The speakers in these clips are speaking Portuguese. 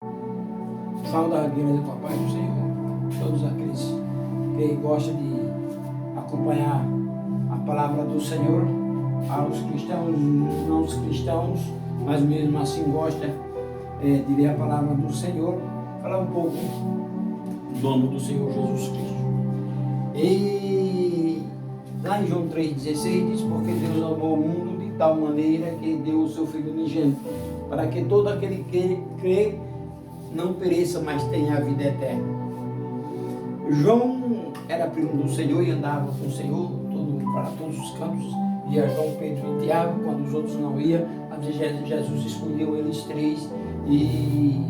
Saúde a igreja do Papai do Senhor, todos aqueles que gostam de acompanhar a palavra do Senhor, aos cristãos, não os cristãos, mas mesmo assim gostam de ler a palavra do Senhor, falar um pouco do amor do Senhor Jesus Cristo. E lá em João 3,16 diz: porque Deus amou o mundo de tal maneira que deu o seu Filho unigênito, para que todo aquele que crê não pereça, mas tenha a vida eterna. João era primo do Senhor e andava com o Senhor para todos os cantos. Ia João, Pedro e Tiago, quando os outros não iam, Jesus escolheu eles três e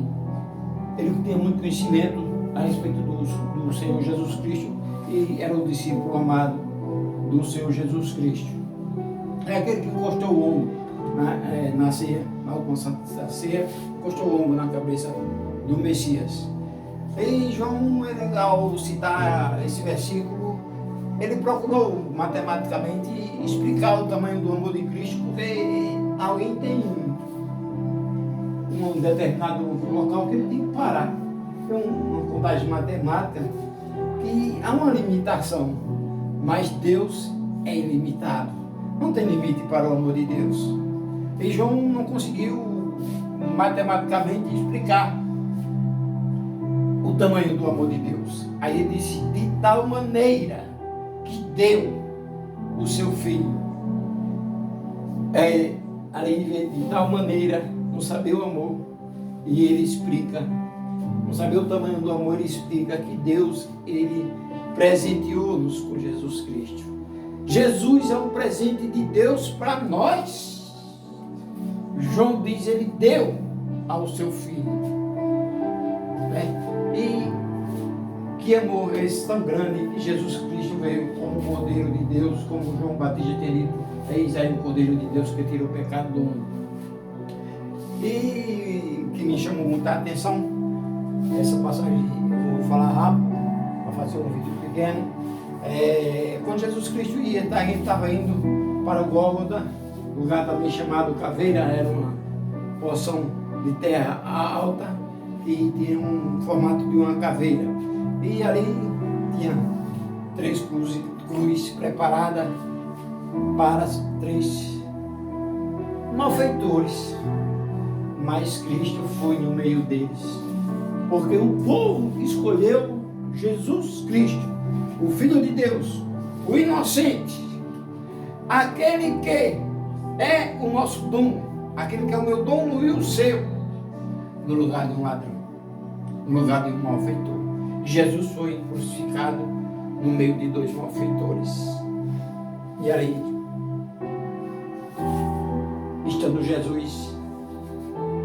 ele tinha muito conhecimento a respeito do Senhor Jesus Cristo e era o discípulo amado do Senhor Jesus Cristo. É aquele que encostou o ombro na ceia, na última Santa Ceia, encostou o ombro na cabeça do Messias. E João, ao citar esse versículo, ele procurou matematicamente explicar o tamanho do amor de Cristo, porque alguém tem um determinado local que ele tem que parar. Tem uma contagem matemática que há uma limitação, mas Deus é ilimitado. Não tem limite para o amor de Deus. E João não conseguiu matematicamente explicar o tamanho do amor de Deus. Aí ele disse: de tal maneira que deu o seu filho. Além de tal maneira, não saber o amor, e ele explica, não saber o tamanho do amor, ele explica que Deus, ele presenteou-nos com Jesus Cristo. Jesus é um presente de Deus para nós. João diz: ele deu ao seu filho. E que amor esse tão grande que Jesus Cristo veio como Cordeiro de Deus, como João Batista tinha dito: eis aí o Cordeiro de Deus que tira o pecado do mundo. E que me chamou muita atenção, essa passagem eu vou falar rápido, para fazer um vídeo pequeno. Quando Jesus Cristo ia, ele estava indo para o Gólgota, lugar também chamado Caveira, era uma porção de terra alta e tinha um formato de uma caveira. E ali tinha 3 cruzes preparadas para 3 malfeitores. Mas Cristo foi no meio deles, porque o povo escolheu Jesus Cristo, o Filho de Deus, o inocente, aquele que é o nosso dono, aquele que é o meu dono e o seu, no lugar de um ladrão, no lugar de um malfeitor. Jesus foi crucificado no meio de 2 malfeitores. E aí, estando Jesus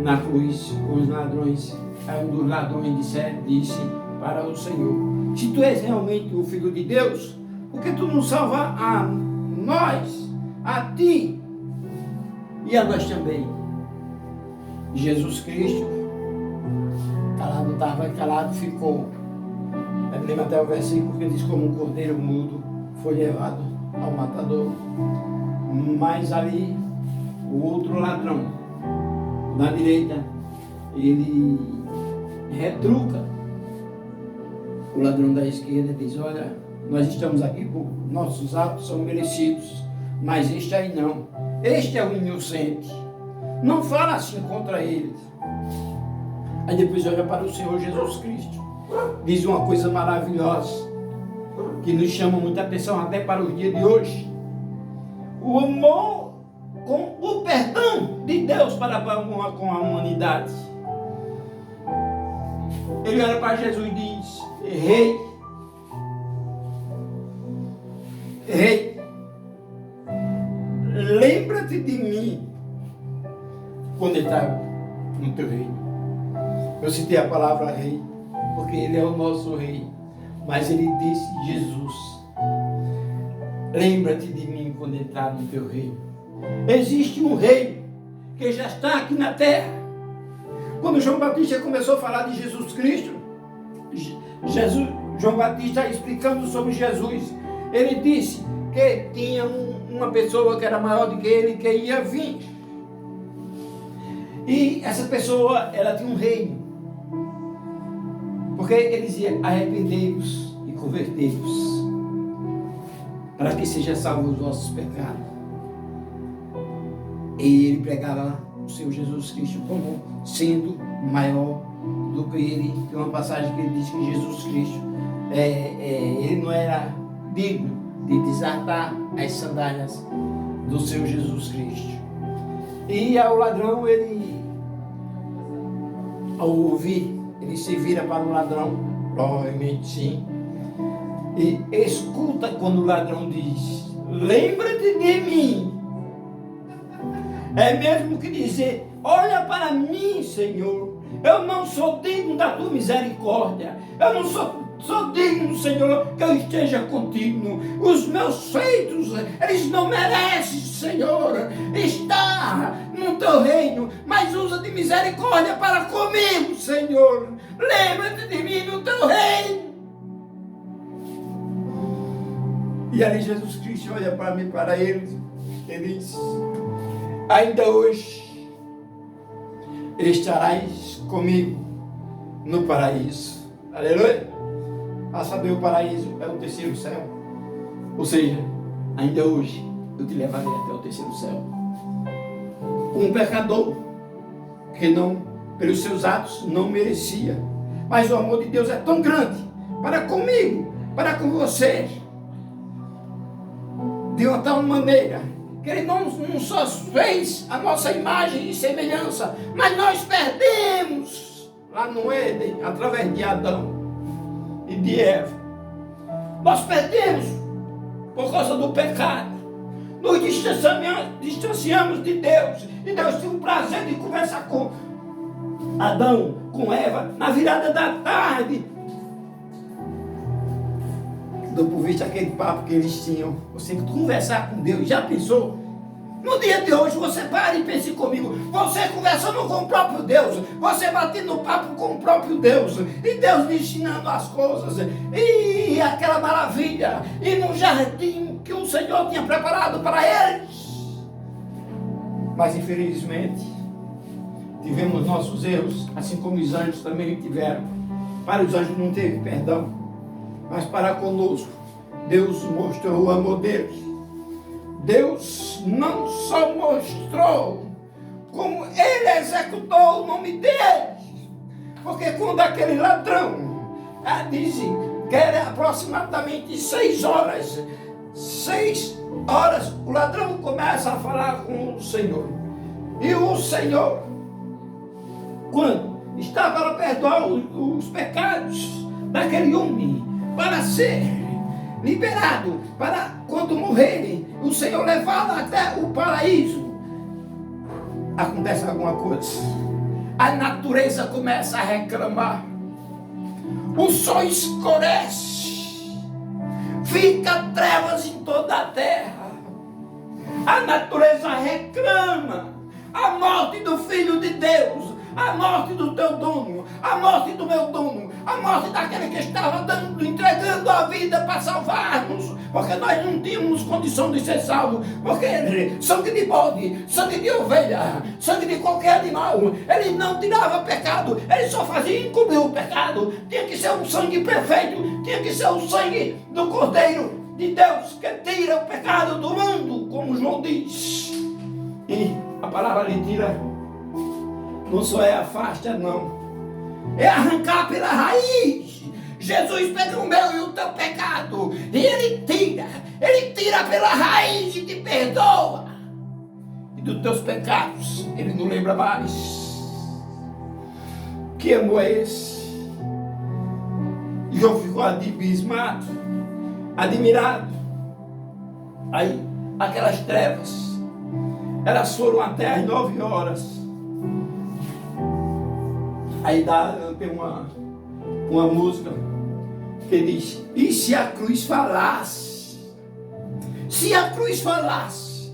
na cruz com os ladrões, aí um dos ladrões disse para o Senhor: se tu és realmente o Filho de Deus, por que tu não salva a nós, a ti e a nós também? Jesus Cristo, calado estava e calado ficou. Eu lembro até o versículo que diz: como um cordeiro mudo foi levado ao matador. Mas ali, o outro ladrão, na direita, ele retruca o ladrão da esquerda, diz: olha, nós estamos aqui por nossos atos são merecidos, mas este aí não, este é o inocente, não fala assim contra eles. Aí depois olha para o Senhor Jesus Cristo, diz uma coisa maravilhosa que nos chama muita atenção até para os dias de hoje: o amor com o perdão de Deus para com a humanidade. Ele olha para Jesus e diz: Rei, lembra-te de mim quando ele está no teu reino. Eu citei a palavra rei, porque ele é o nosso rei. Mas ele disse: Jesus, lembra-te de mim quando entrar no teu reino. Existe um rei que já está aqui na terra. Quando João Batista começou a falar de Jesus Cristo, João Batista explicando sobre Jesus, ele disse que tinha uma pessoa que era maior do que ele, que ia vir. E essa pessoa, ela tinha um reino. Porque ele dizia: arrependei-vos e convertei-vos, para que seja salvo os vossos pecados. E ele pregava o Senhor Jesus Cristo como sendo maior do que ele. Tem uma passagem que ele diz que Jesus Cristo, ele não era digno de desatar as sandálias do Senhor Jesus Cristo. E ao ladrão, ele, ao ouvir, ele se vira para o ladrão, provavelmente sim, e escuta quando o ladrão diz: lembra-te de mim. É mesmo que dizer: olha para mim, Senhor, eu não sou digno da tua misericórdia, eu não sou digno, Senhor, que eu esteja contigo. Os meus feitos, eles não merecem, Senhor, estar no teu reino, mas usa de misericórdia para comigo, Senhor. Lembra-te de mim no teu reino. E ali Jesus Cristo olha para mim, para eles, e diz: ainda hoje estarás comigo no paraíso. Aleluia. A saber, o paraíso é o terceiro céu. Ou seja, ainda hoje eu te levarei até o terceiro céu. Um pecador que não, pelos seus atos, não merecia, mas o amor de Deus é tão grande para comigo, para com você, de uma tal maneira que ele não só fez a nossa imagem e semelhança, mas nós perdemos lá no Éden, através de Adão e de Eva. Nós perdemos por causa do pecado. Nos distanciamos de Deus. E Deus tinha o prazer de conversar com Adão, com Eva, na virada da tarde. Dou por visto aquele papo que eles tinham. Você conversar com Deus, já pensou? No dia de hoje você para e pense comigo. Você conversando com o próprio Deus. Você batendo papo com o próprio Deus. E Deus lhe ensinando as coisas. E aquela maravilha. E no jardim que o Senhor tinha preparado para eles. Mas infelizmente tivemos nossos erros. Assim como os anjos também tiveram. Para os anjos não teve perdão. Mas para conosco Deus mostrou o amor deles. Deus não só mostrou, como Ele executou o nome deles. Porque quando aquele ladrão dizem que era aproximadamente 6 horas, 6 horas, o ladrão começa a falar com o Senhor. E o Senhor, quando estava para perdoar os pecados daquele homem, para ser liberado, para quando morrerem, o Senhor levá-lo até o paraíso, acontece alguma coisa. A natureza começa a reclamar. O sol escurece. Fica trevas em toda a terra. A natureza reclama a morte do Filho de Deus, a morte do teu dono, a morte do meu dono, a morte daquele que estava entregando a vida para salvar-nos, porque nós não tínhamos condição de ser salvos, porque sangue de bode, sangue de ovelha, sangue de qualquer animal, ele não tirava pecado, ele só fazia encobrir o pecado. Tinha que ser um sangue perfeito, tinha que ser o sangue do Cordeiro de Deus, que tira o pecado do mundo, como João diz. E a palavra lhe tira, não só é afasta, não, é arrancar pela raiz. Jesus pega o meu e o teu pecado e Ele tira pela raiz e te perdoa. E dos teus pecados Ele não lembra mais. Que amor é esse? João ficou abismado, admirado. Aí aquelas trevas, elas foram até as 9 horas. Aí tem uma música que diz: e se a cruz falasse? Se a cruz falasse?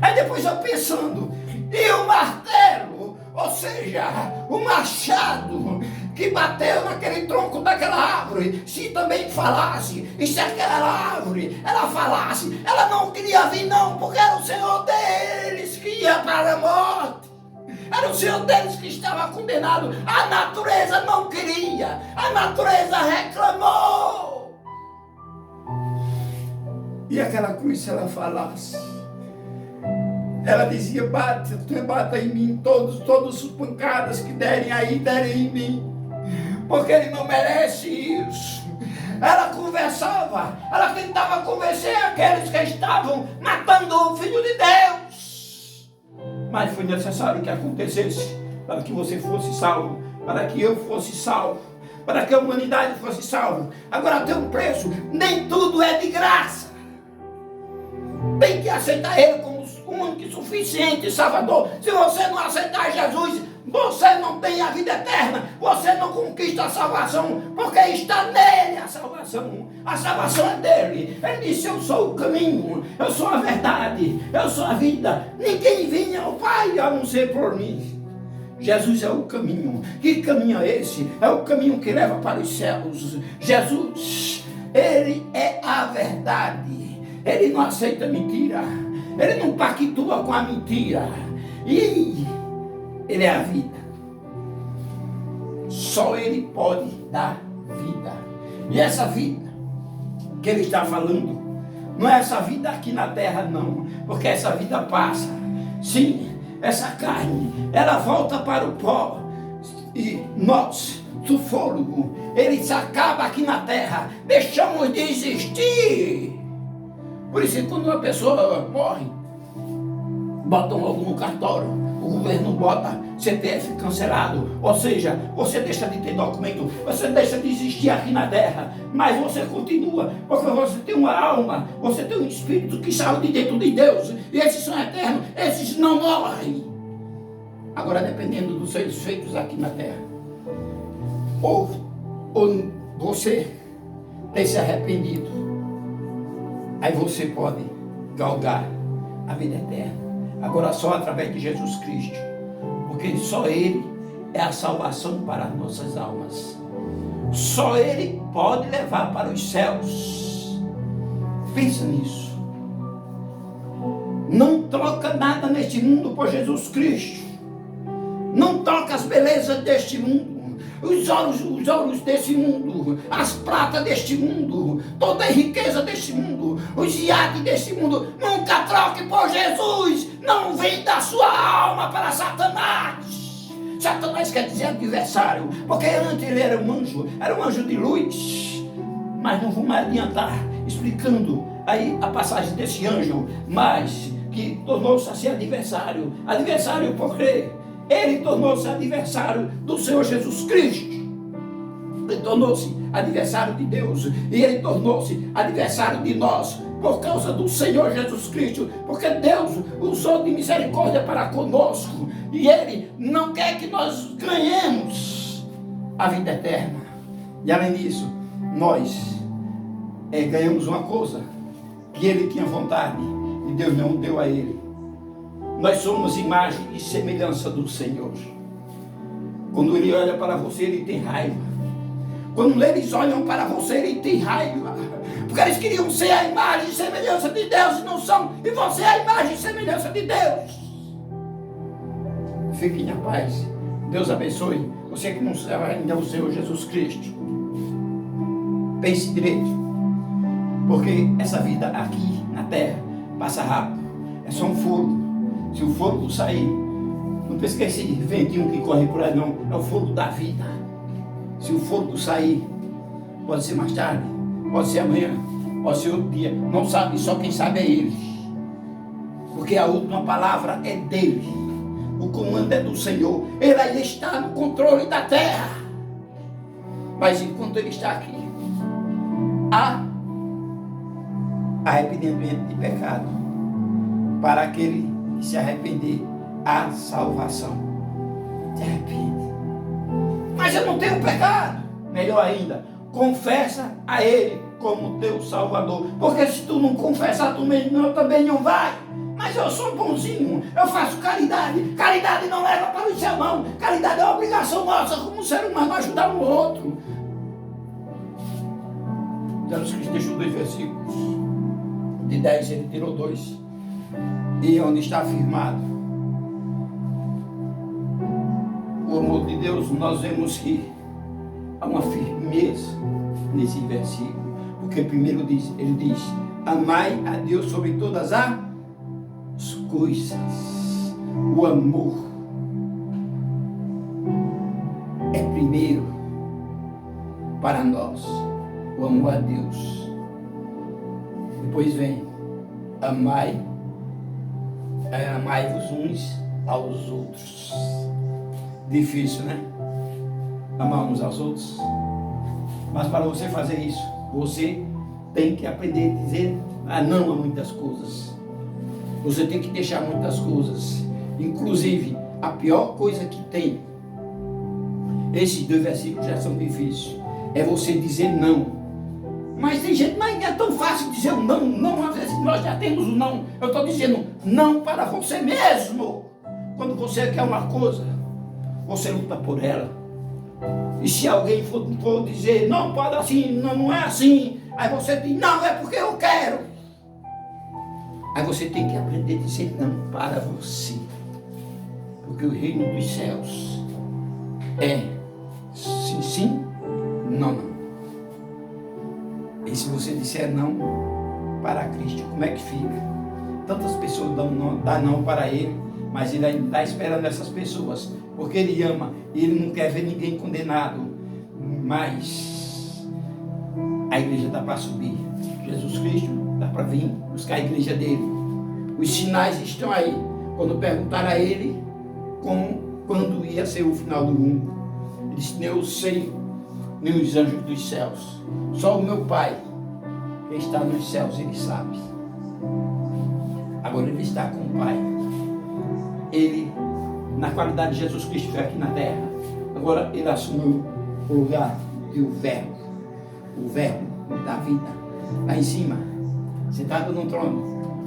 Aí depois eu pensando, e o martelo, ou seja, o machado que bateu naquele tronco daquela árvore, se também falasse, e se aquela árvore, ela falasse, ela não queria vir não, porque era o Senhor deles que ia para a morte. Era o Senhor deles que estava condenado. A natureza não queria. A natureza reclamou. E aquela cruz, se ela falasse, ela dizia: bata em mim, todas as pancadas que derem em mim, porque ele não merece isso. Ela conversava, ela tentava convencer aqueles que estavam matando o Filho de Deus. Mas foi necessário que acontecesse para que você fosse salvo, para que eu fosse salvo, para que a humanidade fosse salva. Agora tem um preço, nem tudo é de graça. Tem que aceitar Ele como o único e suficiente Salvador. Se você não aceitar Jesus, você não tem a vida eterna, você não conquista a salvação, porque está nele a salvação. A salvação é dele. Ele disse: eu sou o caminho, eu sou a verdade, eu sou a vida. Ninguém vem ao Pai a não ser por mim. Jesus é o caminho. Que caminho é esse? É o caminho que leva para os céus. Jesus, ele é a verdade. Ele não aceita mentira. Ele não pactua com a mentira. E ele é a vida. Só ele pode dar vida. E essa vida que ele está falando não é essa vida aqui na terra, não. Porque essa vida passa. Sim, essa carne, ela volta para o pó. E nós, do fôlego, ele se acaba aqui na terra. Deixamos de existir. Por isso, quando uma pessoa morre, botam logo no cartório, o governo bota CPF cancelado, ou seja, você deixa de ter documento, você deixa de existir aqui na terra, mas você continua, porque você tem uma alma, você tem um espírito que saiu de dentro de Deus, e esses são eternos, esses não morrem. Agora, dependendo dos seus feitos aqui na terra, ou você tem se arrependido, aí você pode galgar a vida eterna. Agora só através de Jesus Cristo, porque só Ele é a salvação para as nossas almas. Só Ele pode levar para os céus. Pensa nisso. Não troca nada neste mundo por Jesus Cristo. Não troca as belezas deste mundo. Os ouros desse mundo, as pratas deste mundo, toda a riqueza deste mundo, os iates deste mundo, nunca troque por Jesus. Não venda a sua alma para Satanás. Satanás quer dizer adversário, porque antes ele era um anjo de luz. Mas não vou mais adiantar explicando aí a passagem desse anjo, mas que tornou-se assim adversário. Adversário porque ele tornou-se adversário do Senhor Jesus Cristo. Ele tornou-se adversário de Deus. E ele tornou-se adversário de nós por causa do Senhor Jesus Cristo. Porque Deus usou de misericórdia para conosco. E Ele não quer que nós ganhemos a vida eterna. E além disso, nós ganhamos uma coisa que Ele tinha vontade e Deus não deu a Ele. Nós somos imagem e semelhança do Senhor. Quando Ele olha para você, Ele tem raiva. Quando eles olham para você, Ele tem raiva. Porque eles queriam ser a imagem e semelhança de Deus e não são. E você é a imagem e semelhança de Deus. Fiquem em paz. Deus abençoe. Você que não sabe ainda o Senhor Jesus Cristo. Pense direito. Porque essa vida aqui na terra passa rápido. É só um fogo. Se o fogo sair, não pense que é esse ventinho que corre por aí, não. É o fogo da vida. Se o fogo sair, pode ser mais tarde, pode ser amanhã, pode ser outro dia. Não sabe, só quem sabe é Ele. Porque a última palavra é dele. O comando é do Senhor. Ele ainda está no controle da terra. Mas enquanto Ele está aqui, há arrependimento de pecado para aquele que se arrepender, há salvação. Se arrepende. Mas eu não tenho pecado. Melhor ainda, confessa a Ele como teu Salvador. Porque se tu não confessar, tu também não vai. Mas eu sou bonzinho, eu faço caridade. Caridade não leva para o céu, não. Caridade é uma obrigação nossa como ser humano ajudar um outro. Jesus Cristo deixou 2 versículos. De 10 ele tirou 2. E onde está afirmado o amor de Deus, nós vemos que há uma firmeza nesse versículo. Porque primeiro ele diz, amai a Deus sobre todas as coisas. O amor é primeiro para nós. O amor a Deus. Depois vem, amai-vos uns aos outros. Difícil, né? Amar uns aos outros. Mas para você fazer isso, você tem que aprender a dizer não a muitas coisas. Você tem que deixar muitas coisas. Inclusive, a pior coisa que tem, esses 2 versículos já são difíceis, é você dizer não. Mas tem gente, mas é tão fácil dizer um não, às vezes nós já temos um não. Eu estou dizendo não para você mesmo. Quando você quer uma coisa, você luta por ela. E se alguém for dizer, não pode assim, não é assim, aí você diz, não, é porque eu quero. Aí você tem que aprender a dizer não para você. Porque o reino dos céus é sim, sim, não, não. E se você disser não para Cristo, como é que fica? Tantas pessoas dão não para Ele, mas Ele ainda está esperando essas pessoas, porque Ele ama, e Ele não quer ver ninguém condenado. Mas a igreja está para subir. Jesus Cristo dá para vir buscar a igreja dele. Os sinais estão aí. Quando perguntaram a Ele quando ia ser o final do mundo, Ele disse, nem eu sei, nem os anjos dos céus. Só o meu Pai, que está nos céus, Ele sabe. Agora Ele está com o Pai. Ele, na qualidade de Jesus Cristo, veio aqui na terra. Agora Ele assumiu o lugar do Verbo. O Verbo da vida. Lá em cima, sentado no trono,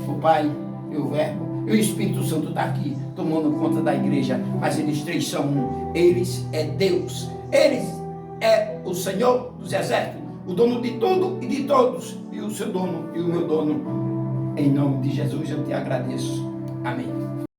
o Pai e o Verbo. E o Espírito Santo está aqui, tomando conta da igreja. Mas eles 3 são um. Eles é Deus. Eles é o Senhor dos exércitos, o dono de tudo e de todos, e o seu dono e o meu dono. Em nome de Jesus eu te agradeço. Amém.